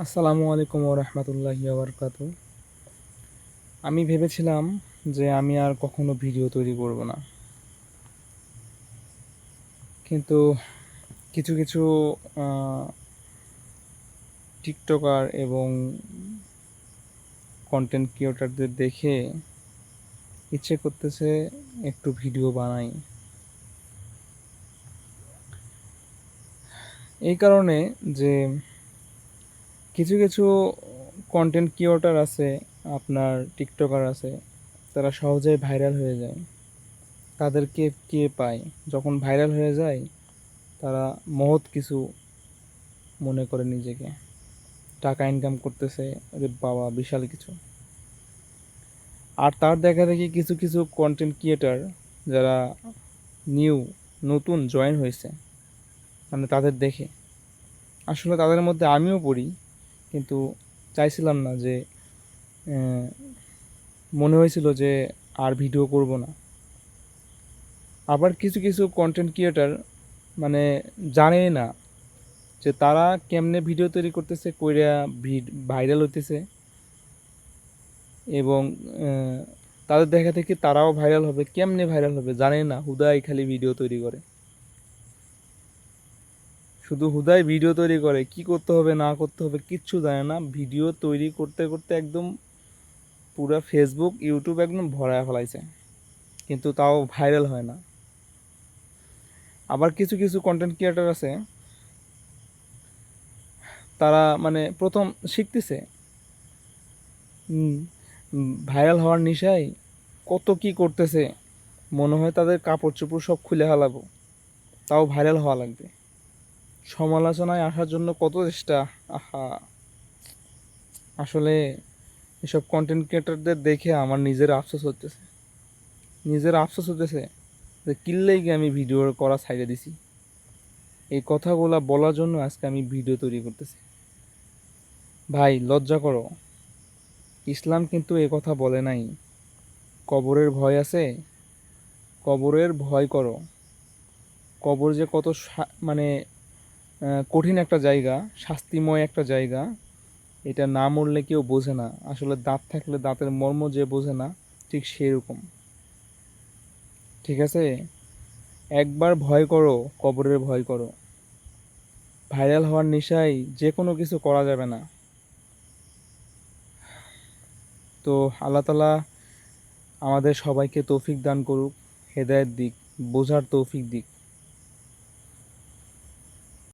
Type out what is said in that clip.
আসসালামু আলাইকুম ওয়া রাহমাতুল্লাহি ওয়া বারাকাতুহু। আমি ভেবেছিলাম যে আমি আর কখনো ভিডিও তৈরি করব না। কিন্তু কিছু, কিছু আ টিকটকার এবং কনটেন্ট ক্রিয়েটরদের দেখে ইচ্ছে করতেছে একটু ভিডিও বানাই। এই কারণে যে কিছু, কিছু কনটেন্ট ক্রিয়েটর আছে, আপনার টিকটকার আছে, তারা সহজেই ভাইরাল হয়ে যায়। তাদেরকে কে পায়? যখন ভাইরাল হয়ে যায় তারা মহৎ কিছু মনে করে নিজেকে, টাকা ইনকাম করতেছে, আরে বাবা বিশাল কিছু। আর তার দেখা দেখি কিছু কিছু কন্টেন্ট ক্রিয়েটার যারা নিউ নতুন জয়েন হয়েছে, মানে তাদের দেখে আসলে তাদের মধ্যে আমিও পড়ি, কিন্তু চাইছিলাম না যে আহ, মনে হয়েছিল যে আর ভিডিও করব না। আবার কিছু কিছু কন্টেন্ট ক্রিয়েটার মানে জানেই না যে তারা কেমনে ভিডিও তৈরি করতেছে, কইরা ভাইরাল হইতেছে, এবং আহ, তাদের দেখা থেকে তারাও ভাইরাল হবে। কেমনে ভাইরাল হবে জানে না, হুদাই খালি ভিডিও তৈরি করে, শুধু হুদাই ভিডিও তৈরি করে, কি করতে হবে না করতে হবে কিচ্ছু জানে না। ভিডিও তৈরি করতে করতে একদম পুরো ফেসবুক ইউটিউব একদম ভরায় ফেলাইছে, কিন্তু তাও ভাইরাল হয় না। আবার কিছু কিছু কন্টেন্ট ক্রিয়েটর আছে, তারা মানে প্রথম শিখতেছে, ভাইরাল হওয়ার নেশায় কত কি করতেছে, মনে হয় তাদের কাপড় চোপড় সব খুলে ফেলাবো, তাও ভাইরাল হওয়া লাগবে। সমালোচনায় আসার জন্য কত চেষ্টা। আহা, আসলে এসব কন্টেন্ট ক্রিয়েটরদের দেখে আমার নিজের আফসোস হতেছে যে কিল্লেই গিয়ে আমি ভিডিও করা ছাইড়ে দিছি। এই কথাগুলা বলার জন্য আজকে আমি ভিডিও তৈরি করতেছি। ভাই লজ্জা করো, ইসলাম কিন্তু এ কথা বলে নাই। কবরের ভয় আছে, কবরের ভয় করো। কবর যে কত মানে কঠিন একটা জায়গা, শাস্তিময় একটা জায়গা, এটা না মরলে কেউ বোঝে না। আসলে দাঁত থাকলে দাঁতের মর্ম যে বোঝে না, ঠিক সেরকম। ঠিক আছে, একবার ভয় করো, কবরের ভয় করো। ভাইরাল হওয়ার নেশায় যে কোনো কিছু করা যাবে না। তো আল্লাহ তাআলা আমাদের সবাইকে তৌফিক দান করুক, হেদায়েত দিক, বোঝার তৌফিক দিক।